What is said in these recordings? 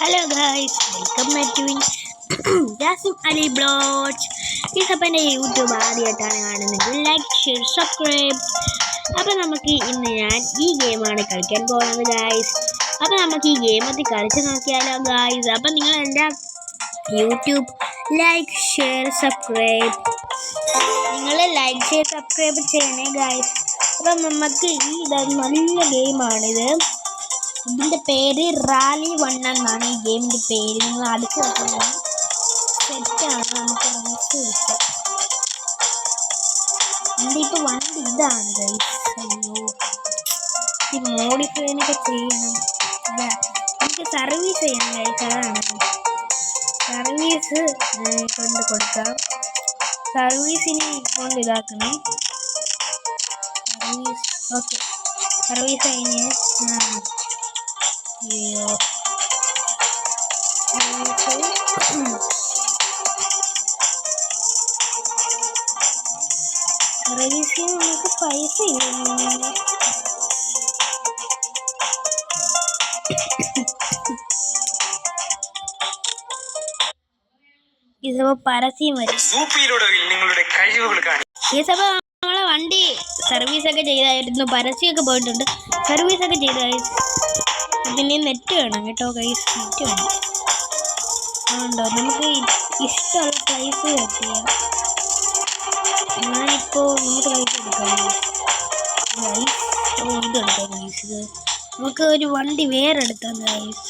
Hello guys, welcome back to Jasim Ali blogs. ഇതപ്പോൾ എൻ്റെ YouTube ആദ്യമായിട്ടാണ് കാണുന്നത്, ലൈക്ക് ഷെയർ സബ്സ്ക്രൈബ്. അപ്പോൾ നമുക്ക് ഇന്ന് ഞാൻ ഈ ഗെയിമാണ് കളിക്കാൻ പോകുന്നത് ഗൈസ്. അപ്പോൾ നമുക്ക് ഈ ഗെയിമൊക്കെ കളിച്ച് നോക്കിയാലോ ഗൈസ്. അപ്പോൾ നിങ്ങൾ എൻ്റെ യൂട്യൂബ് ലൈക്ക് ഷെയർ സബ്സ്ക്രൈബ്, നിങ്ങൾ ലൈക്ക് ഷെയർ സബ്സ്ക്രൈബ് ചെയ്യണേ ഗൈസ്. അപ്പം നമുക്ക് ഈ നല്ല ഗെയിമാണിത്. ഇതിൻ്റെ പേര് റാലി 1 എന്നാണ് ഈ ഗെയിമിൻ്റെ പേര്. നിങ്ങൾ അടുത്ത് വെക്കുന്നത് സെറ്റാണ്, നമുക്ക് റേസ് കിട്ടും. എൻ്റെ ഇപ്പോൾ വണ്ടി ഇതാണ് ഗൈസ്. അയ്യോ, ഈ മോഡിഫൈനൊക്കെ ചെയ്യണം. അല്ല, എനിക്ക് സർവീസ് ചെയ്യണം ഗൈസ്. അതാണ് സർവീസ് കൊണ്ട് കൊടുക്കാം. സർവീസിന് കൊണ്ട് ഇതാക്കണം. സർവീസ് ഓക്കെ, സർവീസ് കഴിഞ്ഞ് അയ്യോ സർവീസിന് നമുക്ക് പൈസ ഇല്ല. ഇതിപ്പോ പരസ്യം വരും. നിങ്ങളുടെ കഴിവുകൾ കാണിച്ചപ്പോ നമ്മളെ വണ്ടി സർവീസൊക്കെ ചെയ്തായിരുന്നു, പരസ്യമൊക്കെ പോയിട്ടുണ്ട്, സർവീസൊക്കെ ചെയ്തായി. ഇതിന് നെറ്റ് വേണം കേട്ടോ ഗൈസ്, നെറ്റ് വേണം. അതുകൊണ്ടോ നമുക്ക് ഇഷ്ടമുള്ള പ്രൈസ് സെറ്റ് ചെയ്യാം. ഞാനിപ്പോൾ നമുക്ക് പൈസ എടുക്കാം ഗൈസ്. ഇത് എടുക്കാം ഗൈസ്. ഇത് നമുക്ക് ഒരു വണ്ടി വേറെ എടുക്കാം ഗൈസ്.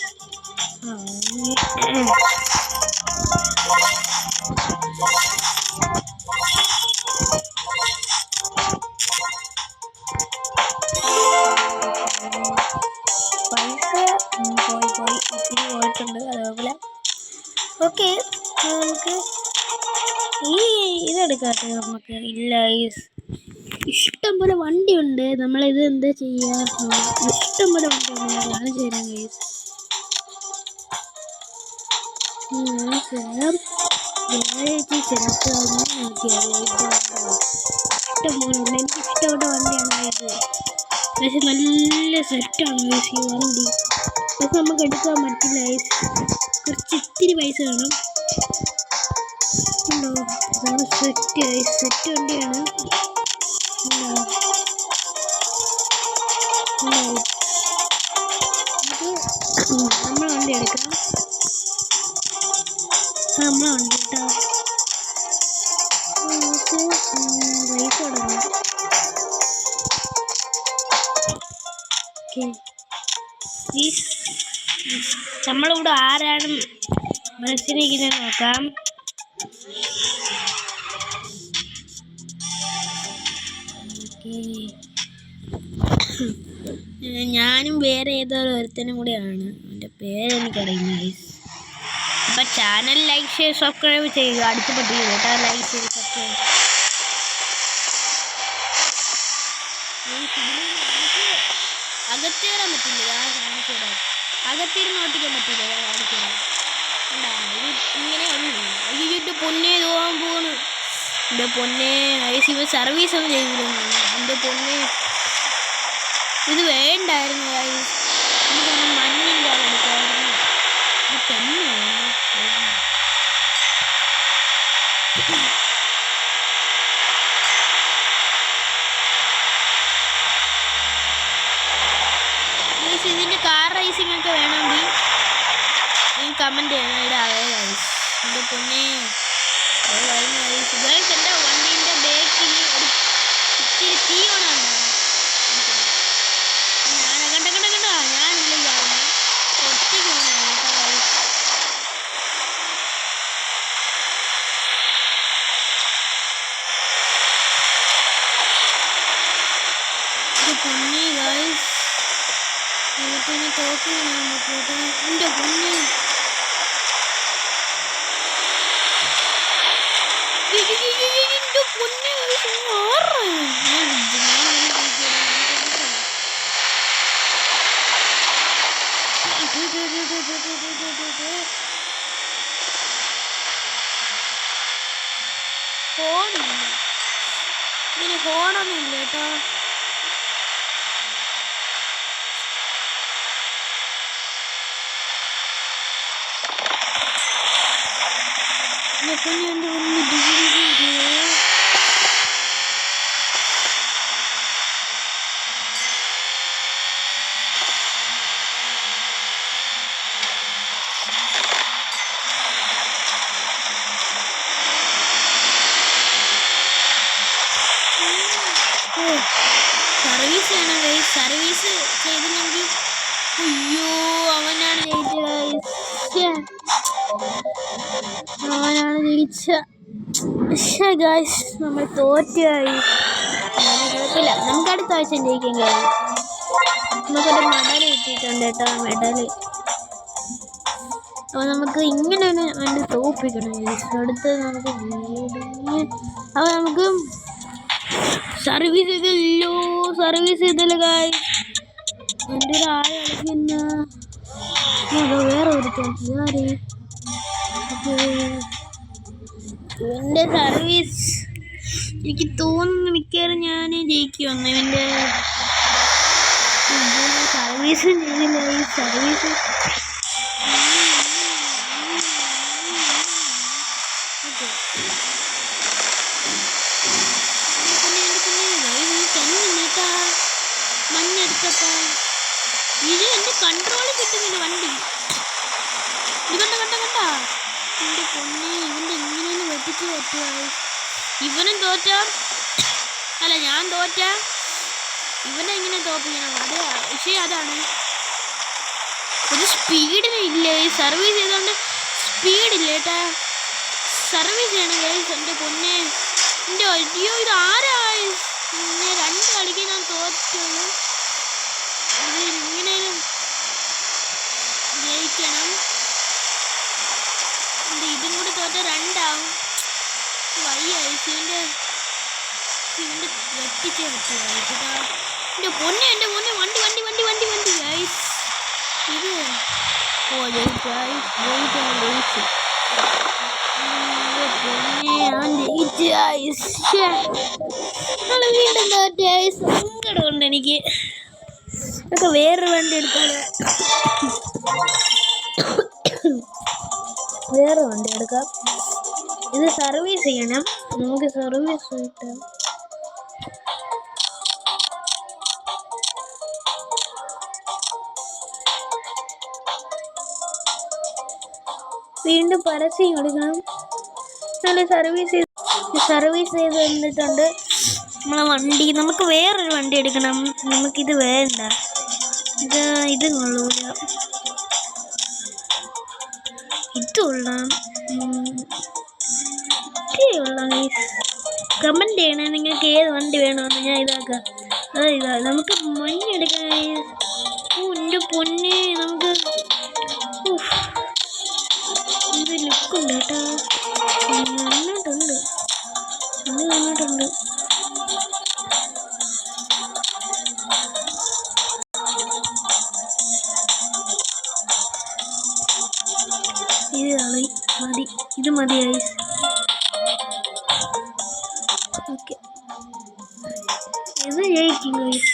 അതേപോലെ ഓക്കെ, നമുക്ക് ഈ ഇതെടുക്കാട്ടെ. നമുക്ക് ഇല്ല, ഇഷ്ടം പോലെ വണ്ടിയുണ്ട്. നമ്മളിത് എന്താ ചെയ്യുക, ഇഷ്ടം പോലെ വണ്ടിയുണ്ട്. കാണിച്ചു തരാം ഗൈസ്. ഇഷ്ടം പോലെ ഉണ്ട്. എനിക്ക് ഇഷ്ടപ്പെട്ട വണ്ടിയാണ് ഇത്. പക്ഷെ നല്ല സെറ്റാണ് ഗൈസ് ഈ വണ്ടി. പക്ഷെ നമുക്ക് എടുക്കാൻ പറ്റില്ല ഗൈസ്, കുറച്ച് ഇത്തിരി പൈസ വേണം. ഉണ്ടോ, ഇതാണ് സെറ്റ് ഗൈസ്, സെറ്റ് വണ്ടിയാണ്. നമുക്ക് നമ്മളെ വണ്ടി എടുക്കാം. നമ്മളെ വണ്ടി കേട്ടോ. നമുക്ക് പൈസ കൊടുക്കണം. ഓക്കെ, നമ്മളിവിടെ ആരാണ് മത്സരിക്കുന്നത് നോക്കാം. ഞാനും വേറെ ഏതോ ഒരുത്തനും കൂടെയാണ്, എൻ്റെ പേരെനിക്കറിയില്ല ഗൈസ്. അപ്പം ചാനൽ ലൈക്ക് ഷെയർ സബ്സ്ക്രൈബ് ചെയ്യുക. അടുത്ത് പറ്റില്ല കേട്ടോ, ലൈക്ക് ഷെയർ സബ്സ്ക്രൈബ്. അകത്തേറാൻ പറ്റില്ല, കാണിച്ചു തരാം. അകത്തേരുന്ന് ഓട്ടിക്കാൻ പറ്റില്ല, കാണിച്ചു തരാം. ഇങ്ങനെ ഉണ്ട്. അയ്യോ പൊന്നെ തോന്നാൻ പോണ്. എൻ്റെ പൊന്നെ ഐസ്, ഇവ സർവീസ് ഒന്നും ചെയ്തിരുന്നു. എൻ്റെ പൊന്നെ ഇത് വേണ്ടായിരുന്നു ഗൈസ്. എനിക്കൊന്ന് മഞ്ഞിൻ്റെ എടുക്കായിരുന്നു. ഇത് തന്നെയാണ് ഗൈസ്. ഇതിൻ്റെ കാർ റേസിംഗ് ഒക്കെ വേണമെങ്കിൽ ഈ കമൻറ്റ് ചെയ്യണം, ഇടാവേ ഗൈസ്. എൻ്റെ പൊന്നെ ഗൈസ്, എൻ്റെ വണ്ടീൻ്റെ ബേക്കിൽ ഒരു ഇത്തിരി തീ കൊണ്ടുണ്ടാകും. ഞാനില്ല, ഒറ്റയ്ക്ക് കൊണ്ടാണ് കേട്ടോ ഗൈസ്. ഇത് പൊന്നെ ഗൈസ്, പിന്നെ തോക്കിങ്ങനെ കേട്ടോ. എൻ്റെ പൊന്നെ ഫോണില്ല, ഇതിന് ഫോണൊന്നും ഇല്ല കേട്ടോ. സർവീസ് ചെയ്യണം ഗൈസ്. സർവീസ് ചെയ്തില്ലെങ്കിൽ അയ്യോ അവനാണ് ജയിച്ച ഗൈസ്. നമ്മൾ തോറ്റായി. കുഴപ്പമില്ല, നമുക്ക് അടുത്ത ആഴ്ച ജയിക്കാൻ കഴിയും. നമുക്കൊരു മെഡൽ കിട്ടിയിട്ടുണ്ട് കേട്ടോ, മെഡല്. അപ്പോൾ നമുക്ക് ഇങ്ങനെ അതിൻ്റെ തോപ്പിക്കണം ഗൈസ്. അടുത്ത് നമുക്ക് അപ്പോൾ നമുക്ക് സർവീസ് ചെയ്തല്ലോ. സർവീസ് ചെയ്തല്ലോ ഗൈസ്. എൻ്റെ ഒരു ആയ കളിക്കുന്ന വേറെ ഒരുത്തൻ ഇവൻ്റെ സർവീസ് എനിക്ക് തോന്നുന്നു മിക്കവാറും ഞാൻ ജയിക്കുമെന്ന്. ഇവൻ്റെ സർവീസ് ചെയ്തില്ല. ഈ സർവീസ് മഞ്ഞെടുത്തപ്പോൾ ഇത് എൻ്റെ കൺട്രോൾ കിട്ടുന്നില്ല വണ്ടി. ഇത് കണ്ട എൻ്റെ പൊന്നെ, ഇവൻ്റെ എങ്ങനെയാണ് വെട്ടിച്ച് പറ്റുക. ഇവനും തോറ്റ അല്ല ഞാൻ തോറ്റ ഇവനെ എങ്ങനെ തോപ്പിക്കണം. അത് വിഷയം അതാണ്. ഒരു സ്പീഡിന് ഇല്ല. ഈ സർവീസ് ചെയ്തുകൊണ്ട് സ്പീഡില്ല കേട്ടാ. സർവീസ് ചെയ്യണം ഗൈസ്. എൻ്റെ പൊന്നെ, എൻ്റെ അയ്യോ ഇത് ആരായി. പിന്നെ 2 കളിക്ക് ഞാൻ തോറ്റുള്ളൂ. ഇത് ഇങ്ങനെയും ജയിക്കണം. ഇതും കൂടി തോറ്റ 2 ആവും. വയ്യ ഇവൻ്റെ വെട്ടിച്ചേ പറ്റുക. എൻ്റെ പൊന്നെ വണ്ടി ഗൈസ്. ഇത് വീണ്ടും തോറ്റ. സങ്കടമുണ്ട് എനിക്ക്. ഒക്കെ വേറൊരു വണ്ടി എടുക്കാതെ വേറെ വണ്ടി എടുക്കാം. ഇത് സർവീസ് ചെയ്യണം. നമുക്ക് സർവീസ് കിട്ടാം. വീണ്ടും പരസ്യം കൊടുക്കണം. നല്ല സർവീസ് ചെയ്ത് വന്നിട്ടുണ്ട് നമ്മളെ വണ്ടി. നമുക്ക് വേറൊരു വണ്ടി എടുക്കണം. നമുക്കിത് വേണ്ട. ഇത് കൊള്ളൂല. ഇത് കൊള്ളാം. കമൻറ്റ് ചെയ്യണേ നിങ്ങൾക്ക് ഏത് വണ്ടി വേണമെന്ന്. ഞാൻ ഇതാക്കാം. നമുക്ക് മഞ്ഞെടുക്കാൻ. എൻ്റെ പൊന്നെ, നമുക്ക് ഇത് ലുക്കുണ്ട് കേട്ടോ. നന്നായിട്ടുണ്ട്. ഇത് മതി ഗൈസ്. ഓക്കെ, ഇത് ജയിക്കും ഗൈസ്.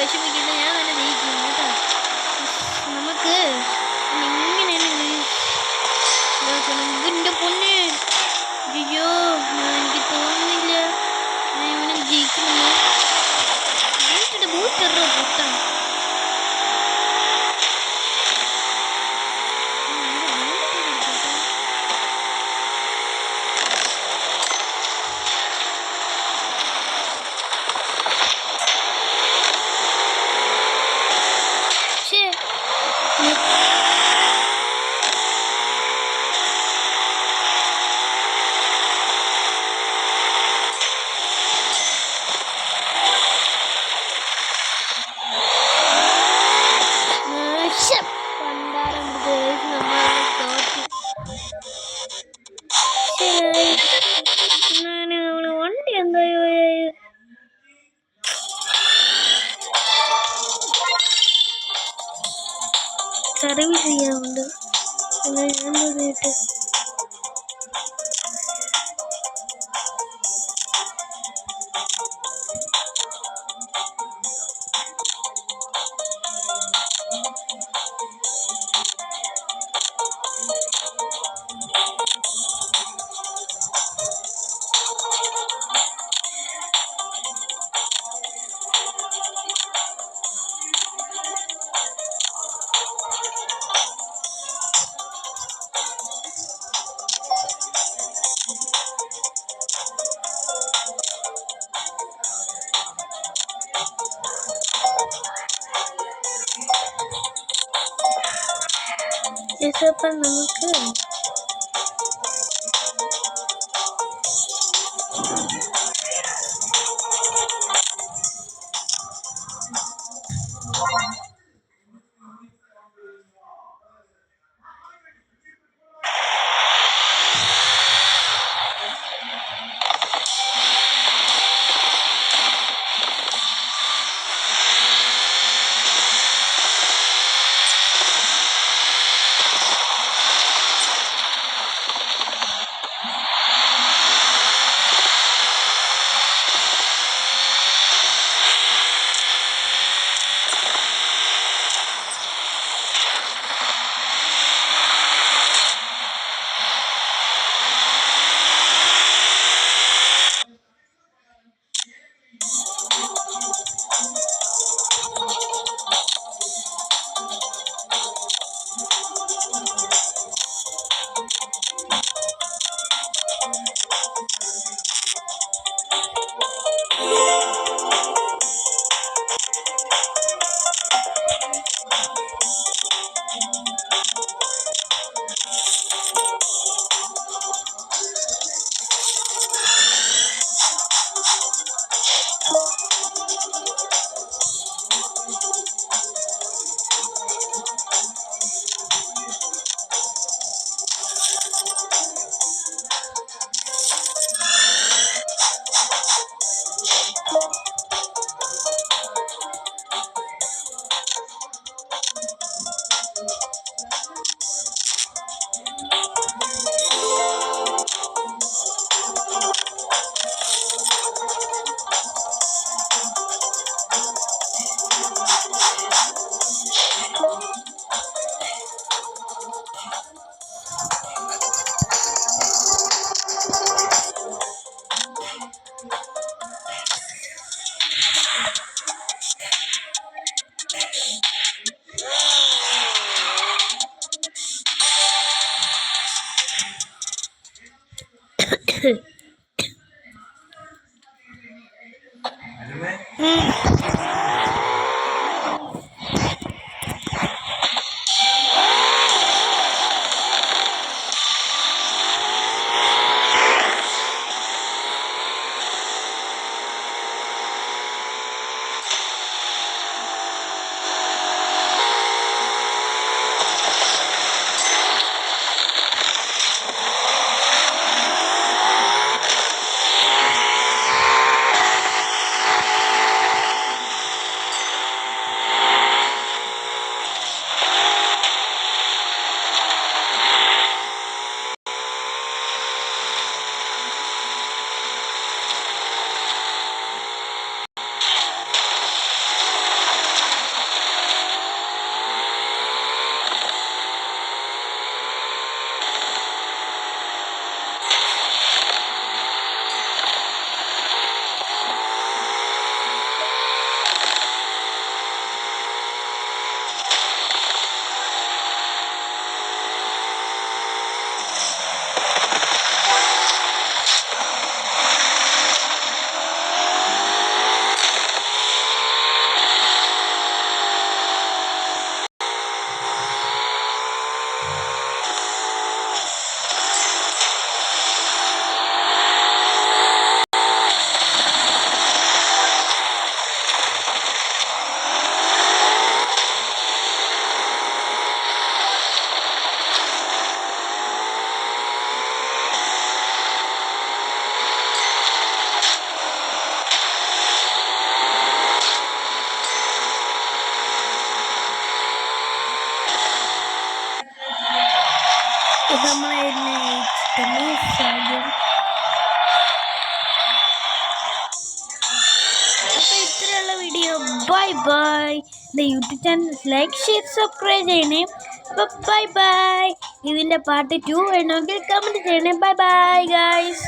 വിഷമിക്കില്ല, ഞാൻ തന്നെ ജയിക്കും കേട്ടോ. നമുക്ക് ഇതിൻ്റെ പൊന്നെ. അയ്യോ, എനിക്ക് തോന്നുന്നില്ല ഞാൻ ഇവനെ ജയിക്കുന്നില്ല. ബൂസ്റ്റർ പൊട്ടാണ്. ചെയ്യാറുണ്ട്. ഞാൻ പറഞ്ഞിട്ട് ഇതിപ്പം നമുക്ക് നമ്മളെ അപ്പോൾ ഇത്രയുള്ള വീഡിയോ. Bye bye. എൻ്റെ YouTube channel like share subscribe ചെയ്യണേ. അപ്പോൾ ബൈ ബൈ. ഇതിൻ്റെ പാർട്ട് 2 വേണമെങ്കിൽ കമൻറ്റ് ചെയ്യണേ. Bye bye guys.